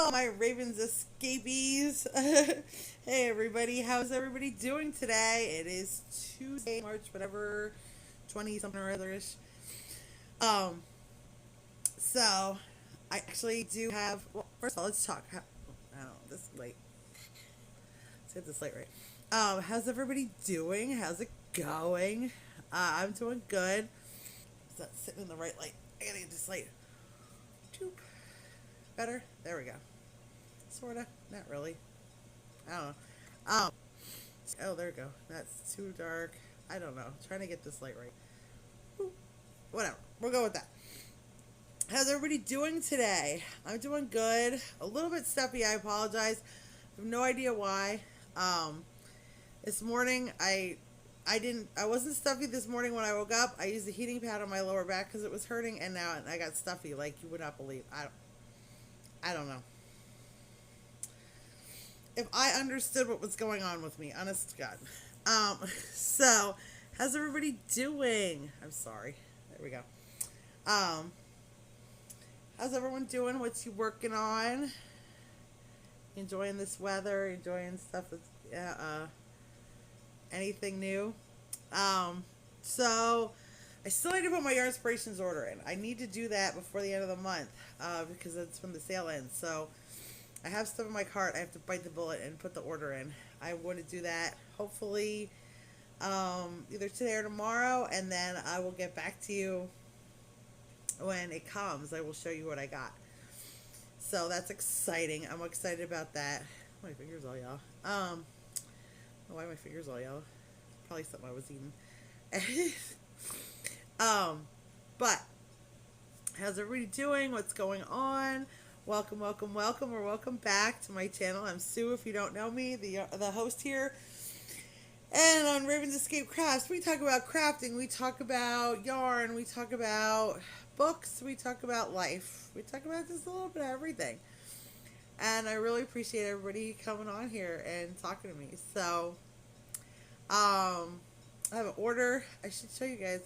Hello, my Ravens escapees. Hey, everybody. How's everybody doing today? It is Tuesday, March, whatever, 20 something or otherish. Um, so, I actually do have, well, first of all, let's talk. I don't know, this light. Let's get this light right. How's everybody doing? How's it going? I'm doing good. Is that sitting in the right light? I gotta get this light. Choop. Better? There we go. Sorta. Not really. I don't know. Um, oh, there we go. That's too dark. I don't know. Trying to get this light right. Whew. Whatever. We'll go with that. How's everybody doing today? I'm doing good. A little bit stuffy. I apologize. I have no idea why. This morning I wasn't stuffy this morning when I woke up. I used the heating pad on my lower back because it was hurting, and now I got stuffy like you would not believe. I don't know. If I understood what was going on with me, honest to God. So, how's everybody doing? I'm sorry. There we go. How's everyone doing? What's you working on? Enjoying this weather? Enjoying stuff that's, anything new? So, I still need to put my Yarn Inspirations order in. I need to do that before the end of the month, because that's when the sale ends. So, I have stuff in my cart. I have to bite the bullet and put the order in. I want to do that hopefully either today or tomorrow, and then I will get back to you when it comes. I will show you what I got. So that's exciting. I'm excited about that. My fingers all yellow. Why are my fingers all yellow? Probably something I was eating. But how's everybody doing? What's going on? Welcome, welcome, welcome, or welcome back to my channel. I'm Sue, if you don't know me, the host here. And on Ravens Escape Crafts, we talk about crafting, we talk about yarn, we talk about books, we talk about life. We talk about just a little bit of everything. And I really appreciate everybody coming on here and talking to me. So, I have an order. I should show you guys.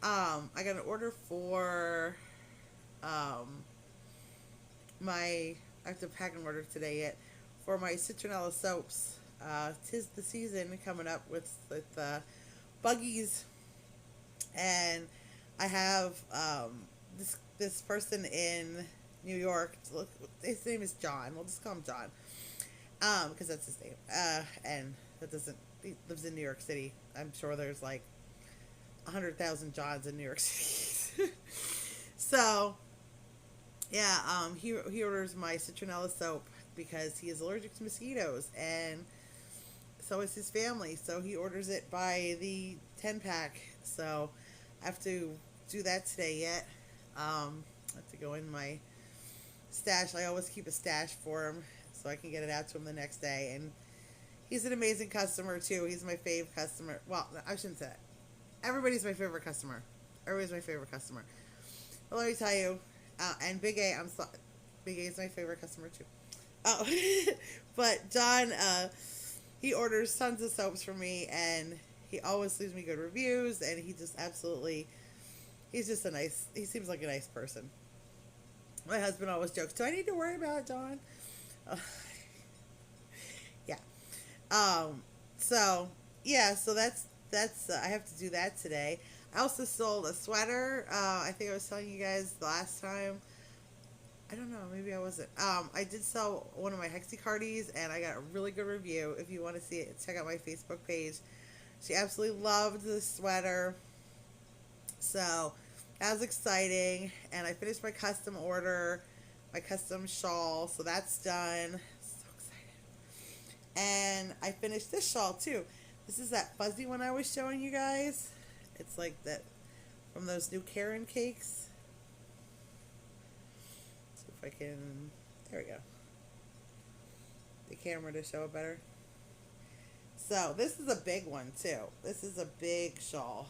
I got an order for, I have to pack an order today yet for my citronella soaps. 'Tis the season coming up with buggies, and I have this person in New York. Look, his name is John. We'll just call him John, because that's his name. And that doesn't. He lives in New York City. I'm sure there's like 100,000 Johns in New York City. So. Yeah, he orders my citronella soap because he is allergic to mosquitoes, and so is his family. So he orders it by the 10-pack. So I have to do that today yet. I have to go in my stash. I always keep a stash for him so I can get it out to him the next day. And he's an amazing customer too. He's my fave customer. Well, I shouldn't say that. Everybody's my favorite customer. Everybody's my favorite customer. But let me tell you. And Big A, Big A is my favorite customer too. Oh, but John, he orders tons of soaps from me, and he always leaves me good reviews, and he just absolutely, he seems like a nice person. My husband always jokes, do I need to worry about it, John? Yeah. So that's I have to do that today. I also sold a sweater. I think I was telling you guys the last time. I don't know. Maybe I wasn't. I did sell one of my Hexicardies, and I got a really good review. If you want to see it, check out my Facebook page. She absolutely loved the sweater. So that was exciting. And I finished my custom order, my custom shawl. So that's done. So excited. And I finished this shawl too. This is that fuzzy one I was showing you guys. It's like that from those new Karen cakes. See if I can, there we go. The camera to show it better. So this is a big one too. This is a big shawl.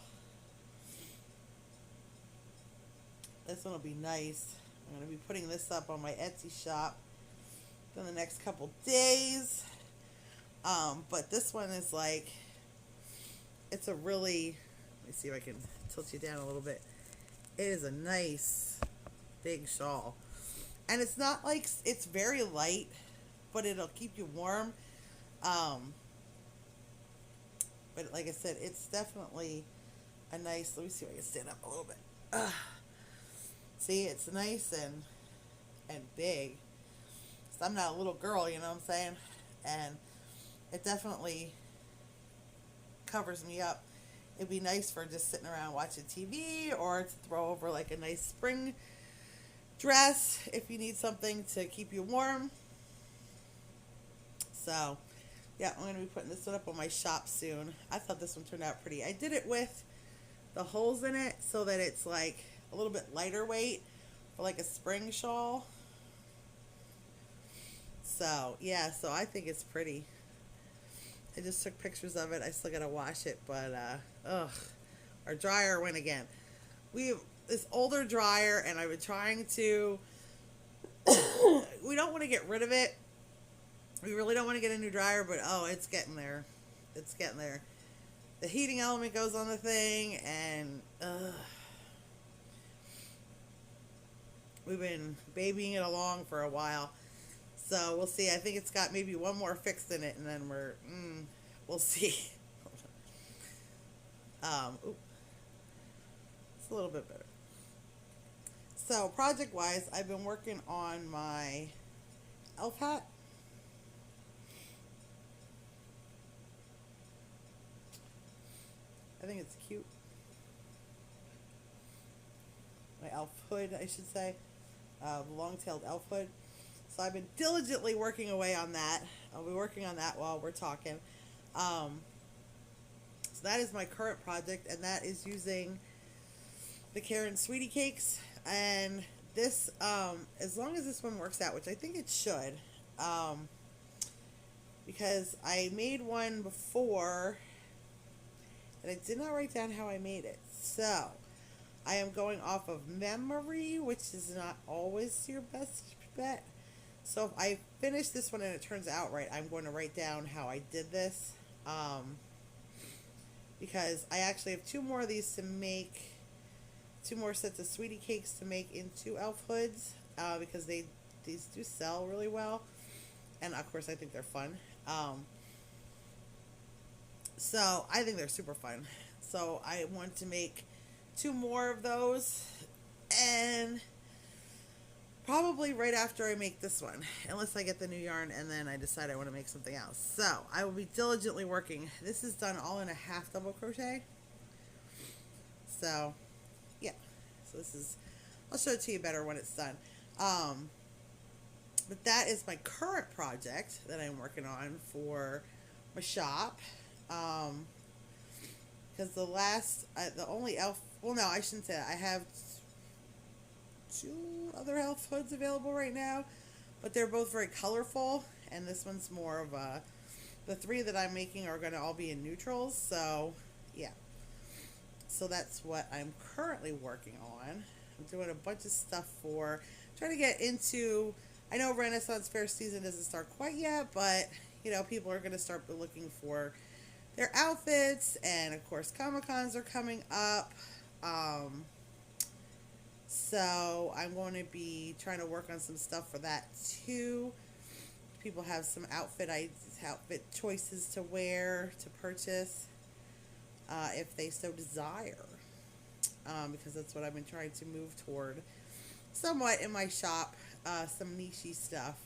This one will be nice. I'm going to be putting this up on my Etsy shop in the next couple days. But this one is like, it's a really, let me see if I can tilt you down a little bit. It is a nice big shawl. And it's not like it's very light, but it'll keep you warm. Um, but like I said, it's definitely a nice. Let me see if I can stand up a little bit. See, it's nice and big. So I'm not a little girl, you know what I'm saying? And it definitely covers me up. It'd be nice for just sitting around watching TV or to throw over like a nice spring dress if you need something to keep you warm. So, yeah, I'm going to be putting this one up on my shop soon. I thought this one turned out pretty. I did it with the holes in it so that it's like a little bit lighter weight for like a spring shawl. So, yeah, so I think it's pretty. I just took pictures of it. I still got to wash it, but, our dryer went again. We have this older dryer, and I've been trying to, we don't want to get rid of it. We really don't want to get a new dryer, but, it's getting there. It's getting there. The heating element goes on the thing, and, we've been babying it along for a while. So we'll see. I think it's got maybe one more fix in it, and then we'll see. It's a little bit better. So project-wise, I've been working on my elf hat. I think it's cute. My elf hood, I should say. Long-tailed elf hood. So I've been diligently working away on that. I'll be working on that while we're talking. So that is my current project, and that is using the Karen Sweetie Cakes. And this, as long as this one works out, which I think it should, because I made one before, and I did not write down how I made it. So I am going off of memory, which is not always your best bet. So if I finish this one and it turns out right, I'm going to write down how I did this. Because I actually have two more of these to make, two more sets of Sweetie Cakes to make into elf hoods, because these do sell really well, and of course I think they're fun. So I think they're super fun. So I want to make two more of those, and probably right after I make this one, unless I get the new yarn and then I decide I want to make something else. So I will be diligently working. This is done all in a half double crochet. So yeah, so this is, I'll show it to you better when it's done. But that is my current project that I'm working on for my shop. Because the only elf, well no, I shouldn't say that. I have two other elf hoods available right now, but they're both very colorful, and this one's more of a, the three that I'm making are going to all be in neutrals. So yeah, so that's what I'm currently working on. I'm doing a bunch of stuff for trying to get into, I know Renaissance Fair season doesn't start quite yet, but you know, people are going to start looking for their outfits, and of course Comic-Cons are coming up. So I'm going to be trying to work on some stuff for that too. People have some outfit choices to wear, to purchase, if they so desire, because that's what I've been trying to move toward somewhat in my shop, some niche-y stuff.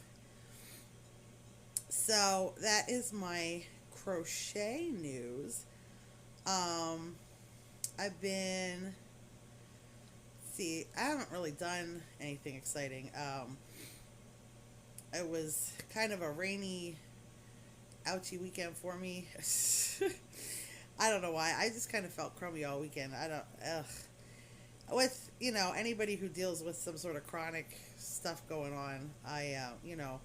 So that is my crochet news. I've been, see, I haven't really done anything exciting. It was kind of a rainy, ouchy weekend for me. I don't know why. I just kind of felt crummy all weekend. With, you know, anybody who deals with some sort of chronic stuff going on, you know,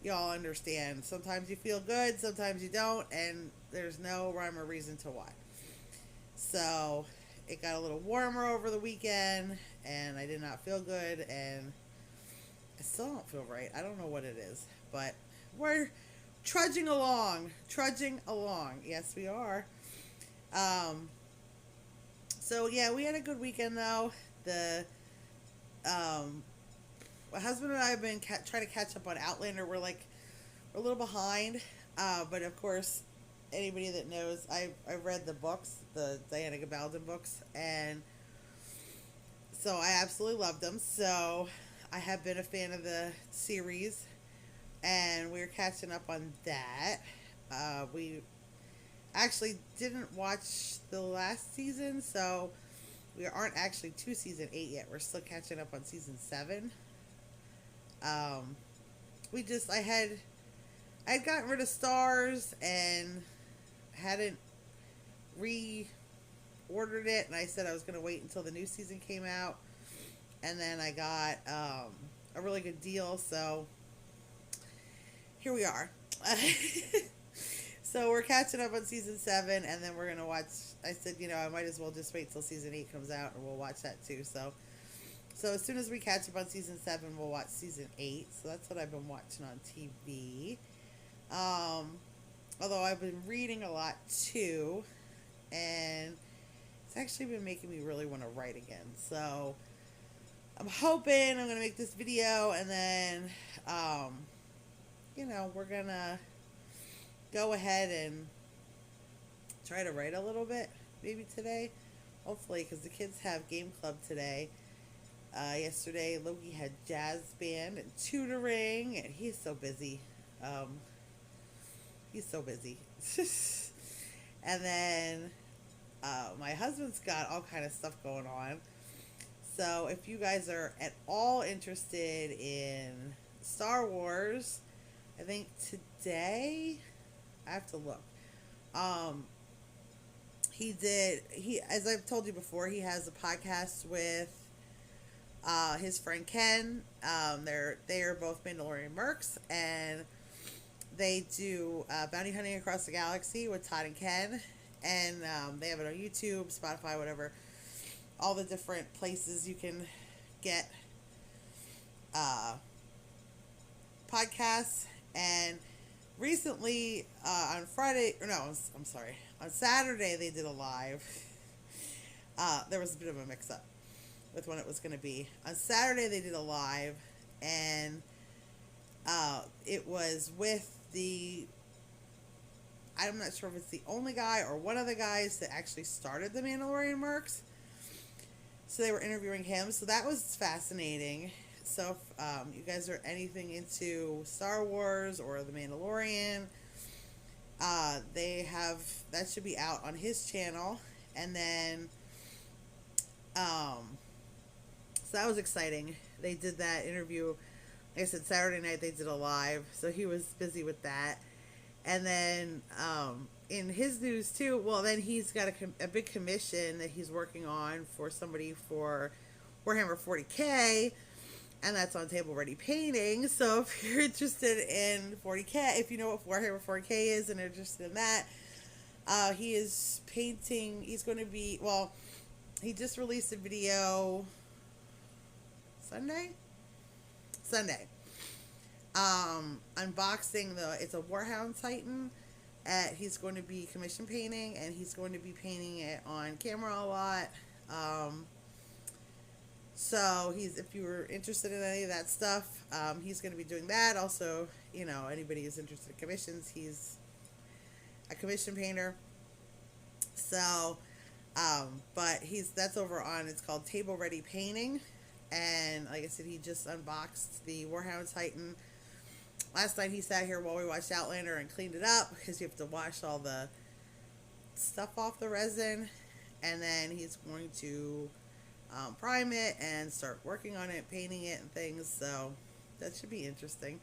y'all understand. Sometimes you feel good, sometimes you don't, and there's no rhyme or reason to why. So it got a little warmer over the weekend, and I did not feel good, and I still don't feel right. I don't know what it is, but we're trudging along. Yes, we are. So yeah, we had a good weekend though. The my husband and I have been trying to catch up on Outlander. We're a little behind, but of course, anybody that knows, I've read the books, the Diana Gabaldon books, and so I absolutely loved them. So I have been a fan of the series, and we're catching up on that. We actually didn't watch the last season, so we aren't actually to season 8 yet. We're still catching up on season 7. Um, I had gotten rid of Stars and hadn't reordered it, and I said I was going to wait until the new season came out, and then I got a really good deal, so here we are. So we're catching up on season 7, and then we're going to watch. I said, I might as well just wait till season 8 comes out, and we'll watch that too. So as soon as we catch up on season 7, we'll watch season 8. So that's what I've been watching on TV. Although I've been reading a lot too, and it's actually been making me really want to write again. So I'm hoping I'm going to make this video, and then, we're going to go ahead and try to write a little bit maybe today. Hopefully, because the kids have game club today. Yesterday, Loki had jazz band and tutoring, and he's so busy. He's so busy. And then my husband's got all kind of stuff going on. So if you guys are at all interested in Star Wars, I think today, I have to look. As I've told you before, he has a podcast with his friend Ken. They are both Mandalorian mercs, and they do Bounty Hunting Across the Galaxy with Todd and Ken, and they have it on YouTube, Spotify, whatever, all the different places you can get podcasts. And recently, on Saturday they did a live. There was a bit of a mix-up with when it was going to be. On Saturday they did a live, and it was with I'm not sure if it's the only guy or one of the guys that actually started the Mandalorian mercs. So they were interviewing him. So that was fascinating. So if you guys are anything into Star Wars or the Mandalorian, that should be out on his channel. And then, so that was exciting. They did that interview. Like I said, Saturday night they did a live, so he was busy with that. And then in his news too, well, then he's got a big commission that he's working on for somebody for Warhammer 40K, and that's on Table Ready Painting. So if you're interested in 40K, if you know what Warhammer 40K is and are interested in that, he is painting. He's going to be, well, he just released a video Sunday, unboxing it's a Warhound Titan. He's going to be commission painting, and he's going to be painting it on camera a lot. So if you were interested in any of that stuff, he's going to be doing that. Also, anybody who's interested in commissions, he's a commission painter. So, but that's over on, it's called Table Ready Painting. And like I said, he just unboxed the Warhound Titan. Last night he sat here while we watched Outlander and cleaned it up, because you have to wash all the stuff off the resin. And then he's going to prime it and start working on it, painting it and things. So that should be interesting.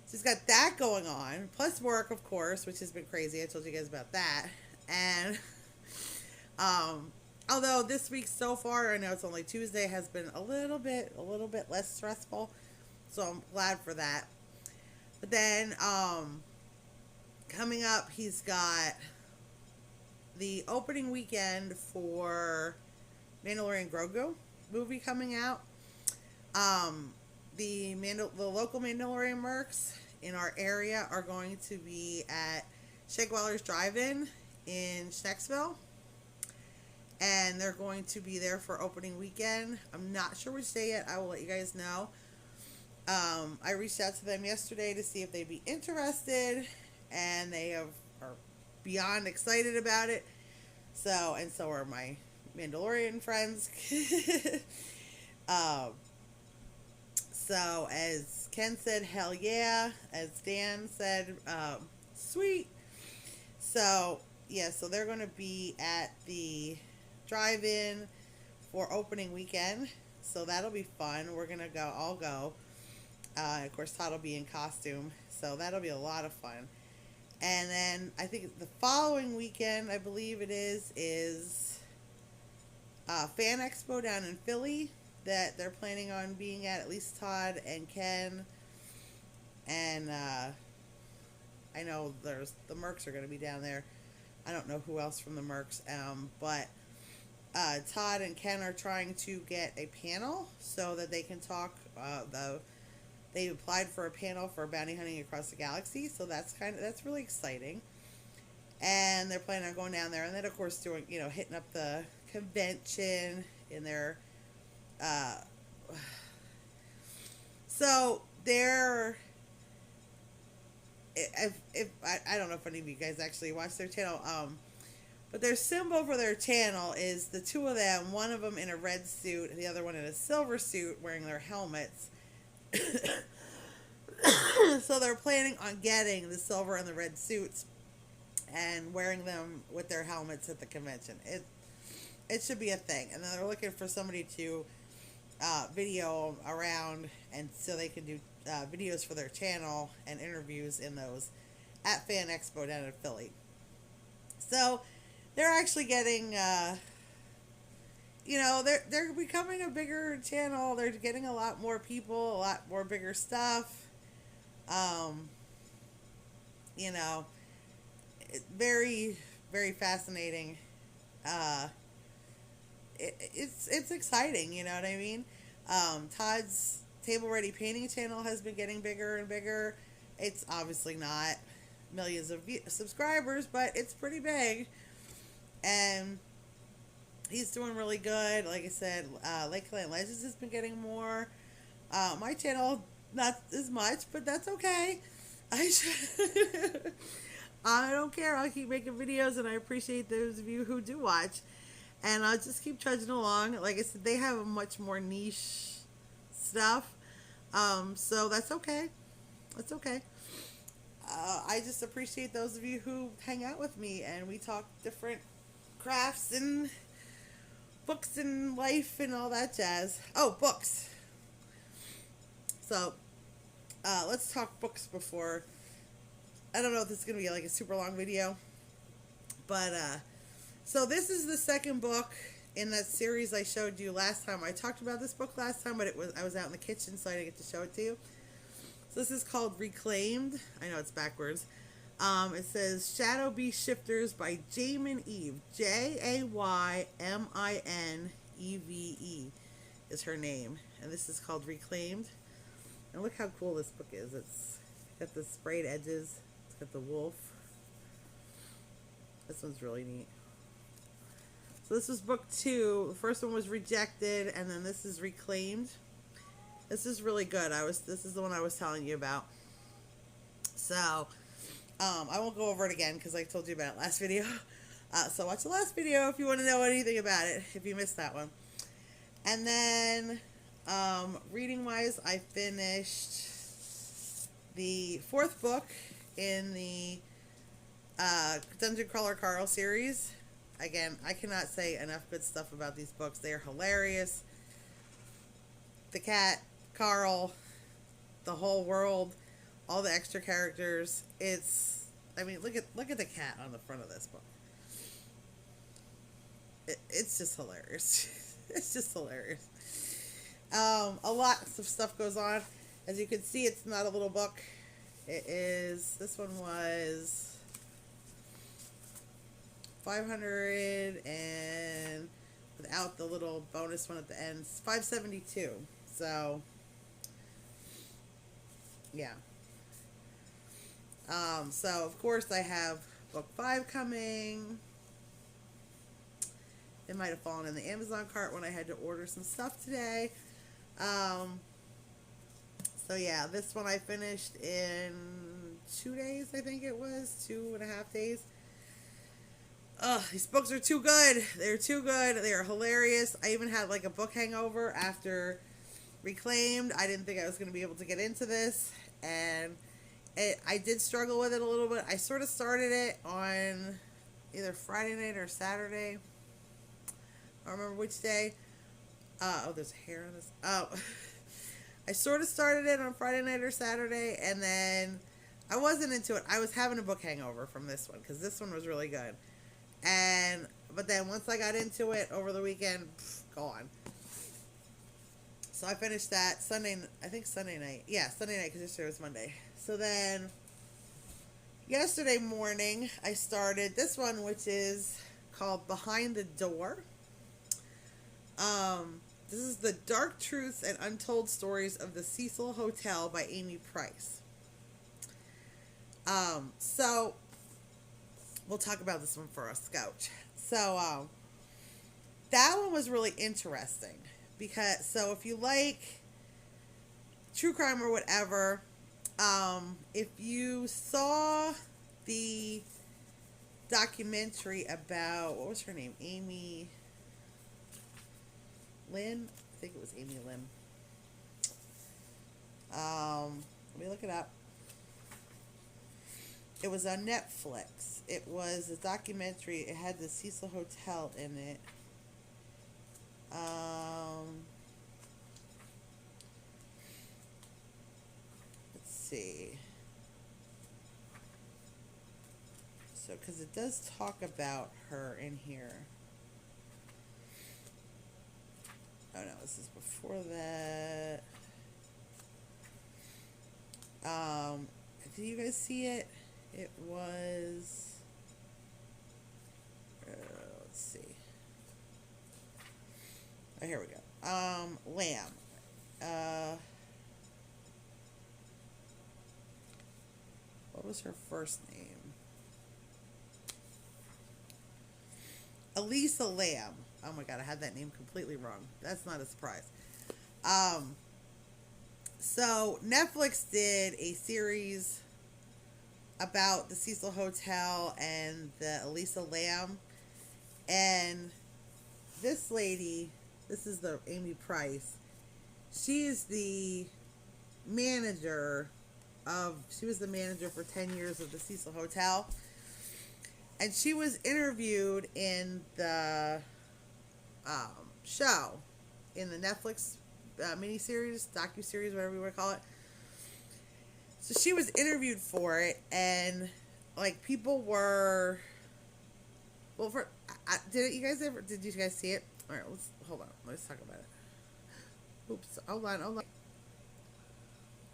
So he's got that going on, plus work, of course, which has been crazy. I told you guys about that. And although this week so far, I know it's only Tuesday, has been a little bit less stressful, so I'm glad for that. But then coming up, he's got the opening weekend for Mandalorian Grogu movie coming out. The local Mandalorian mercs in our area are going to be at Shake Weller's Drive-In in Schnecksville, and they're going to be there for opening weekend. I'm not sure which day yet. I will let you guys know. I reached out to them yesterday to see if they'd be interested, and are beyond excited about it. So, and so are my Mandalorian friends. um, so, as Ken said, hell yeah. As Dan said, sweet. So, yeah, so they're going to be at the drive in for opening weekend. So that'll be fun. We're going to go, I'll go. Of course, Todd will be in costume. So that'll be a lot of fun. And then I think the following weekend, I believe it is Fan Expo down in Philly that they're planning on being at least Todd and Ken. And I know there's the Mercs are going to be down there. I don't know who else from the Mercs, but Todd and Ken are trying to get a panel so that they can talk. They applied for a panel for bounty hunting across the galaxy, so that's really exciting. And they're planning on going down there, and then of course doing hitting up the convention in their. So they're. If I don't know if any of you guys actually watch their channel, but their symbol for their channel is the two of them, one of them in a red suit, and the other one in a silver suit, wearing their helmets. So they're planning on getting the silver and the red suits and wearing them with their helmets at the convention. It should be a thing, and then they're looking for somebody to video around, and so they can do videos for their channel and interviews in those at Fan Expo down in Philly. So they're actually getting, they're becoming a bigger channel. They're getting a lot more people, a lot more bigger stuff. Very, very fascinating. It's exciting, you know what I mean? Todd's Table Ready Painting channel has been getting bigger and bigger. It's obviously not millions of subscribers, but it's pretty big. And he's doing really good. Like I said, Lakeland Legends has been getting more. My channel, not as much, but that's okay. I don't care. I'll keep making videos, and I appreciate those of you who do watch. And I'll just keep trudging along. Like I said, they have a much more niche stuff. So that's okay. That's okay. I just appreciate those of you who hang out with me and we talk different crafts and books and life and all that jazz. Oh, books. So, let's talk books before. I don't know if this is going to be like a super long video. But, so this is the second book in that series I showed you last time. I talked about this book last time, but I was out in the kitchen, so I didn't get to show it to you. So this is called Reclaimed. I know it's backwards. It says Shadow Beast Shifters by Jaymin Eve. Jaymineve is her name. And this is called Reclaimed. And look how cool this book is. It's got the sprayed edges. It's got the wolf. This one's really neat. So this is book 2. The first one was Rejected, and then this is Reclaimed. This is really good. This is the one I was telling you about. So, I won't go over it again because I told you about it last video. So watch the last video if you want to know anything about it, if you missed that one. And then, reading-wise, I finished the 4th book in the Dungeon Crawler Carl series. Again, I cannot say enough good stuff about these books. They are hilarious. The cat, Carl, the whole world, all the extra characters. Look at the cat on the front of this book. It's just hilarious. It's just hilarious. A lot of stuff goes on. As you can see, it's not a little book. This one was 500, and without the little bonus one at the end, 572. So, yeah. So of course I have book 5 coming. It might have fallen in the Amazon cart when I had to order some stuff today. So So yeah, this one I finished in 2 days. I think it was 2.5 days. Ugh, these books are too good. They're too good. They are hilarious. I even had like a book hangover after Reclaimed. I didn't think I was going to be able to get into this, and I did struggle with it a little bit. I sort of started it on either Friday night or Saturday. I don't remember which day. Oh, there's hair on this. Oh, I sort of started it on Friday night or Saturday, and then I wasn't into it. I was having a book hangover from this one because this one was really good. But then once I got into it over the weekend, gone. So I finished that Sunday. I think Sunday night. Yeah, Sunday night because yesterday was Monday. So then yesterday morning I started this one, which is called Behind the Door. This is the Dark Truths and Untold Stories of the Cecil Hotel by Amy Price. So we'll talk about this one first, Scouch. So that one was really interesting because if you like true crime or whatever, if you saw the documentary about, what was her name? Amy Lynn? I think it was Amy Lynn. Let me look it up. It was on Netflix. It was a documentary. It had the Cecil Hotel in it. Let's see. So, because it does talk about her in here. Oh no, this is before that. Did you guys see it? It was. Let's see. Oh, here we go. Lamb. What was her first name? Elisa Lamb. Oh my god, I had that name completely wrong. That's not a surprise. So Netflix did a series about the Cecil Hotel and the Elisa Lamb, and this lady, this is the Amy Price. She is the manager she was the manager for 10 years of the Cecil Hotel, and she was interviewed in the show, in the Netflix miniseries, docuseries, whatever you want to call it. So she was interviewed for it, and like people were, well, did you guys see it? All right, hold on, let's talk about it. Oops, hold on. All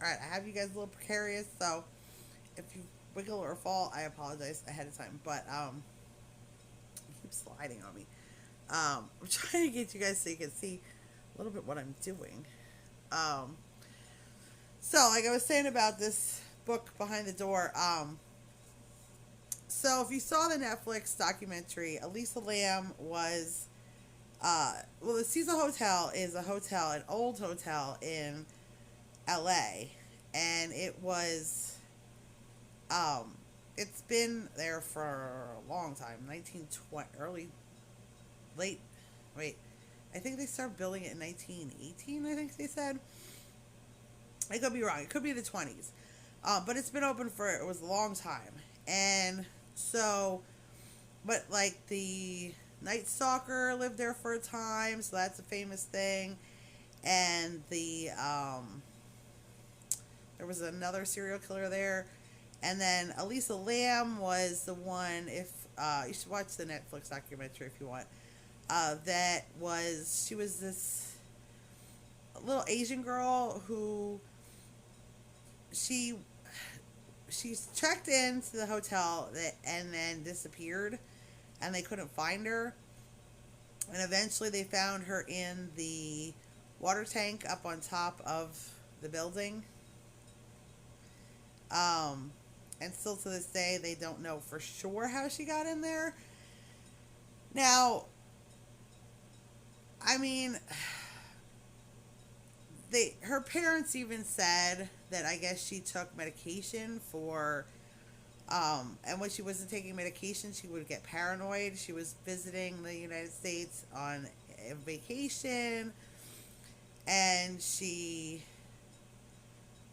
right, I have you guys a little precarious, so if you wiggle or fall, I apologize ahead of time, but it keeps sliding on me. I'm trying to get you guys so you can see a little bit what I'm doing. So like I was saying about this book Behind the Door, so if you saw the Netflix documentary, Elisa Lamb was, the Cecil Hotel is a hotel, an old hotel in LA, and it was, it's been there for a long time, 1920, I think they started building it in 1918, I think they said. I could be wrong. It could be the 20s. But it's been open it was a long time. And so, but like the Night Stalker lived there for a time, so that's a famous thing. And there was another serial killer there. And then Elisa Lamb was the one, you should watch the Netflix documentary if you want. She was this little Asian girl who she checked into the hotel and then disappeared, and they couldn't find her, and eventually they found her in the water tank up on top of the building, and still to this day they don't know for sure how she got in there. Now, I mean, her parents even said that I guess she took medication for and when she wasn't taking medication, she would get paranoid. She was visiting the United States on a vacation, and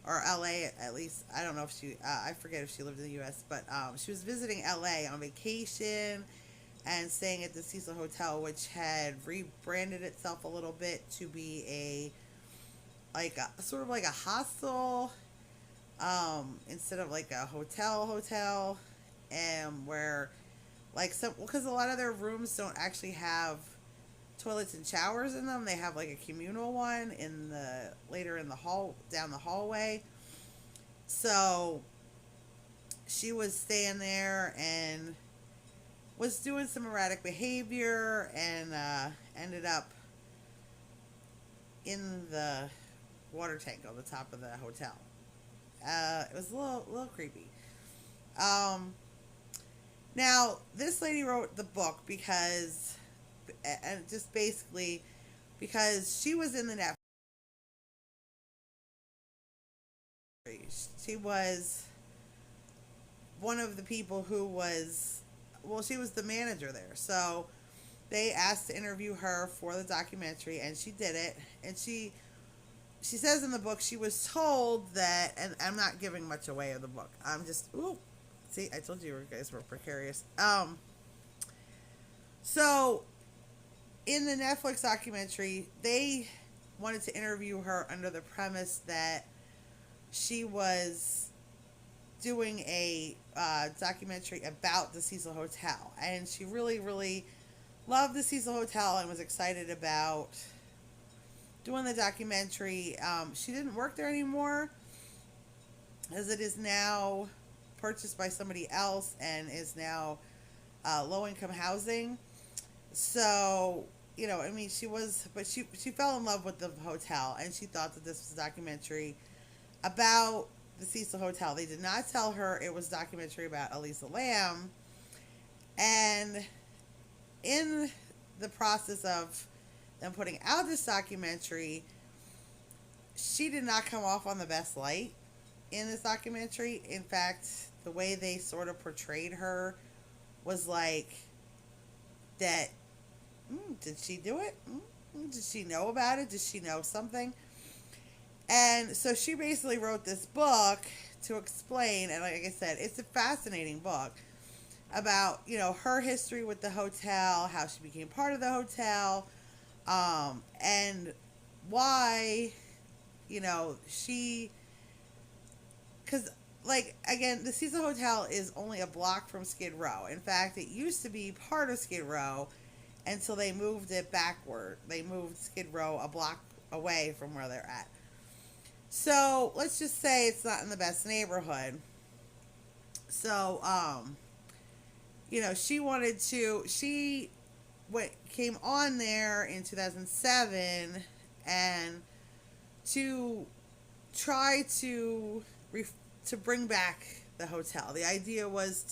or LA at least. I don't know if I forget if she lived in the US, but she was visiting LA on vacation and staying at the Cecil Hotel, which had rebranded itself a little bit to be sort of like a hostel, instead of like a hotel, and where like some because a lot of their rooms don't actually have toilets and showers in them. They have like a communal one in the later in the hall down the hallway. So she was staying there and was doing some erratic behavior and ended up in the water tank on the top of the hotel. It was a little creepy. Now this lady wrote the book because, and just basically because she was in the Netflix. She was one of the people who was, well, she was the manager there. So they asked to interview her for the documentary, and she did it. And she says in the book she was told that, and I'm not giving much away of the book. I'm just, ooh, see, I told you guys were precarious. So in the Netflix documentary, they wanted to interview her under the premise that she was doing a documentary about the Cecil Hotel, and she really, really loved the Cecil Hotel and was excited about doing the documentary. She didn't work there anymore, as it is now purchased by somebody else and is now low-income housing. So, I mean, she fell in love with the hotel, and she thought that this was a documentary about the Cecil Hotel. They did not tell her it was a documentary about Elisa Lam. And in the process of them putting out this documentary, she did not come off on the best light in this documentary. In fact, the way they sort of portrayed her was like that, did she do it? Did she know about it? Did she know something? And so she basically wrote this book to explain, and like I said, it's a fascinating book about, her history with the hotel, how she became part of the hotel, and why, because, like, again, the Cecil Hotel is only a block from Skid Row. In fact, it used to be part of Skid Row until they moved it backward. They moved Skid Row a block away from where they're at. So let's just say it's not in the best neighborhood. So, she came on there in 2007 and to try to bring back the hotel. The idea was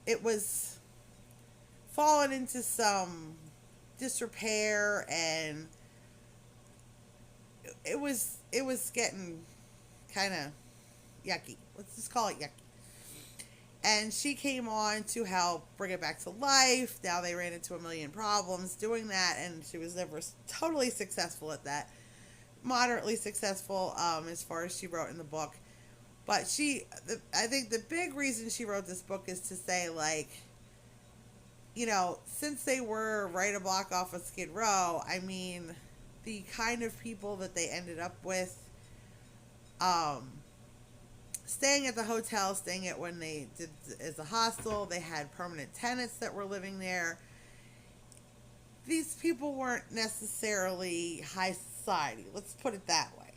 it was fallen into some disrepair, and it was getting kind of yucky. Let's just call it yucky. And she came on to help bring it back to life. Now they ran into a million problems doing that, and she was never totally successful at that. Moderately successful, as far as she wrote in the book. But I think the big reason she wrote this book is to say, like, since they were right a block off of Skid Row, I mean, the kind of people that they ended up with, staying at the hotel, staying at when they did as a hostel, they had permanent tenants that were living there. These people weren't necessarily high society. Let's put it that way.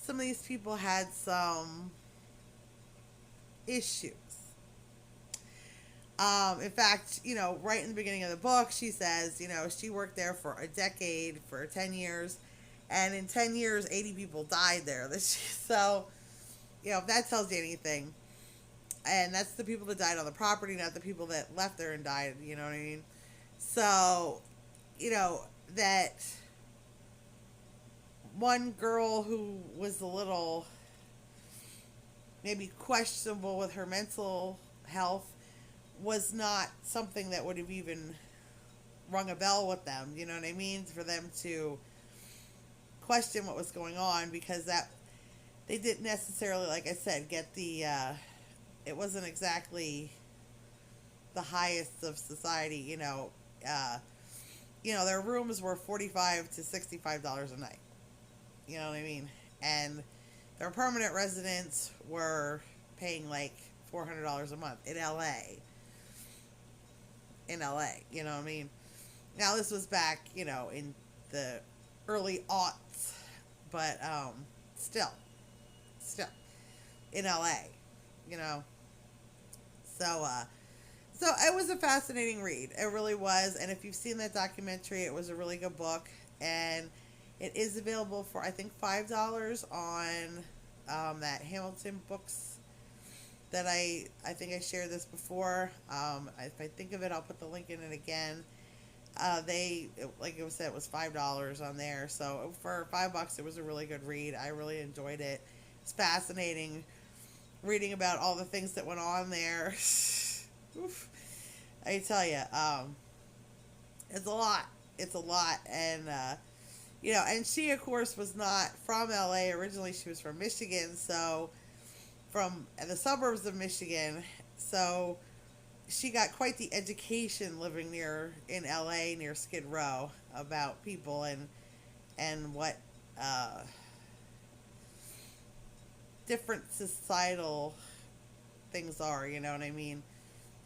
Some of these people had some issues. In fact, right in the beginning of the book, she says, she worked there for a decade, for 10 years, and in 10 years, 80 people died there. So, if that tells you anything, and that's the people that died on the property, not the people that left there and died, you know what I mean? So, that one girl who was a little maybe questionable with her mental health was not something that would have even rung a bell with them. You know what I mean? For them to question what was going on, because that they didn't necessarily, like I said, get the. It wasn't exactly the highest of society. Their rooms were $45 to $65 a night. You know what I mean? And their permanent residents were paying like $400 a month in LA. In LA, you know what I mean? Now this was back, in the early aughts, but still, still in LA, you know. So so it was a fascinating read. It really was. And if you've seen that documentary, it was a really good book, and it is available for I think $5 on that Hamilton Books that I think I shared this before. If I think of it, I'll put the link in it again. Like I said, it was $5 on there. So for $5, it was a really good read. I really enjoyed it. It's fascinating reading about all the things that went on there. Oof. I tell you, it's a lot. It's a lot, and and she of course was not from LA originally. She was from Michigan, so from the suburbs of Michigan. So she got quite the education living in LA near Skid Row about people and what different societal things are. You know what I mean?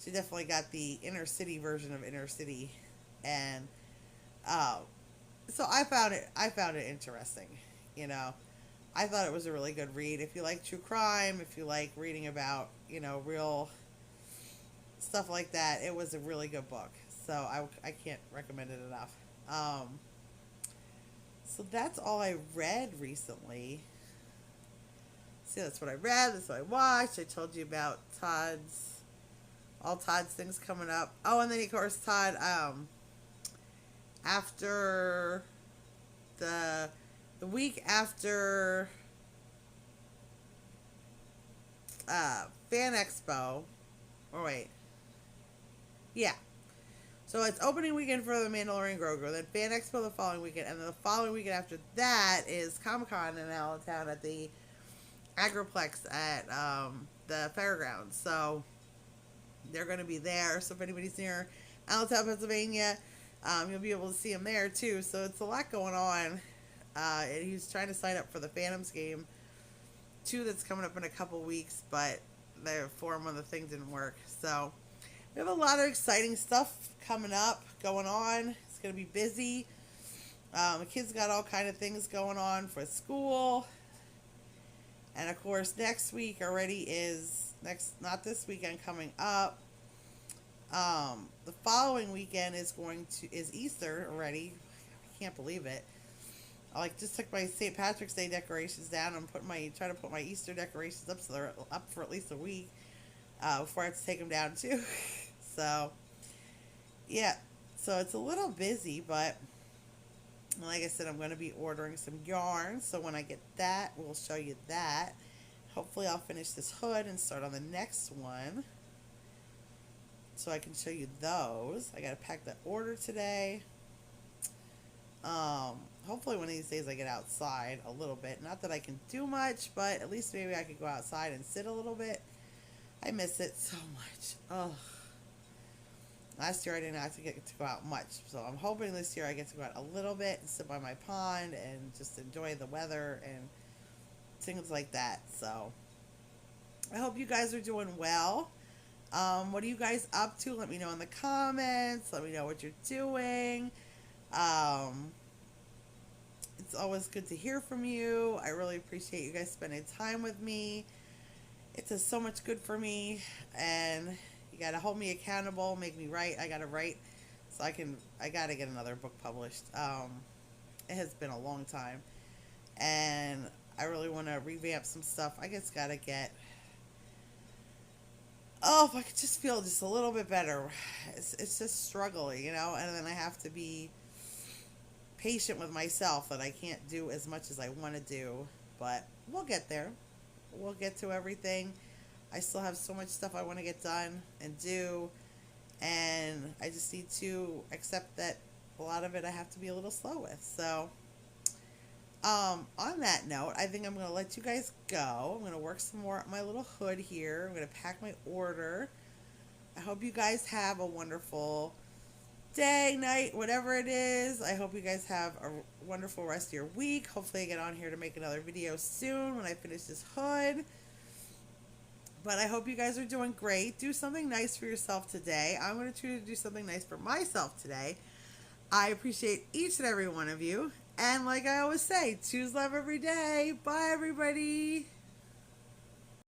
She definitely got the inner city version of inner city, and so I found it interesting. I thought it was a really good read. If you like true crime, if you like reading about real stuff like that, it was a really good book. So I can't recommend it enough. So that's all I read recently. See, that's what I read. That's what I watched. I told you about all Todd's things coming up. Oh, and then of course Todd, after the week after Fan Expo, or wait, yeah. So it's opening weekend for the Mandalorian Grogu, then Fan Expo the following weekend, and then the following weekend after that is Comic Con in Allentown at the Agroplex at the fairgrounds. So they're going to be there. So if anybody's near Allentown, Pennsylvania, you'll be able to see them there too. So it's a lot going on. And he's trying to sign up for the Phantoms game 2 that's coming up in a couple weeks, but the form of the thing didn't work. So we have a lot of exciting stuff coming up, going on. It's going to be busy. The kids got all kind of things going on for school. And of course, next week already is not this weekend coming up. The following weekend is Easter already. I can't believe it. I just took my St. Patrick's Day decorations down and trying to put my Easter decorations up so they're up for at least a week before I have to take them down too. So yeah, so it's a little busy, but like I said, I'm going to be ordering some yarn. So when I get that, we'll show you that. Hopefully I'll finish this hood and start on the next one, so I can show you those. I got to pack the order today. Hopefully one of these days I get outside a little bit. Not that I can do much, but at least maybe I could go outside and sit a little bit. I miss it so much. Oh, last year I didn't have to get to go out much, so I'm hoping this year I get to go out a little bit and sit by my pond and just enjoy the weather and things like that. So I hope you guys are doing well. What are you guys up to? Let me know in the comments. Let me know what you're doing. It's always good to hear from you. I really appreciate you guys spending time with me. It does so much good for me, and you gotta hold me accountable, make me write. I gotta write, so I gotta get another book published. It has been a long time, and I really want to revamp some stuff. I just gotta get. Oh, if I could just feel just a little bit better. It's just struggling, and then I have to be patient with myself that I can't do as much as I want to do, but we'll get there. We'll get to everything. I still have so much stuff I want to get done and do, and I just need to accept that a lot of it I have to be a little slow with. So, on that note, I think I'm going to let you guys go. I'm going to work some more at my little hood here. I'm going to pack my order. I hope you guys have a wonderful day, night, whatever it is. I hope you guys have a wonderful rest of your week. Hopefully I get on here to make another video soon when I finish this hood. But I hope you guys are doing great. Do something nice for yourself today. I'm going to try to do something nice for myself today. I appreciate each and every one of you. And like I always say, choose love every day. Bye, everybody.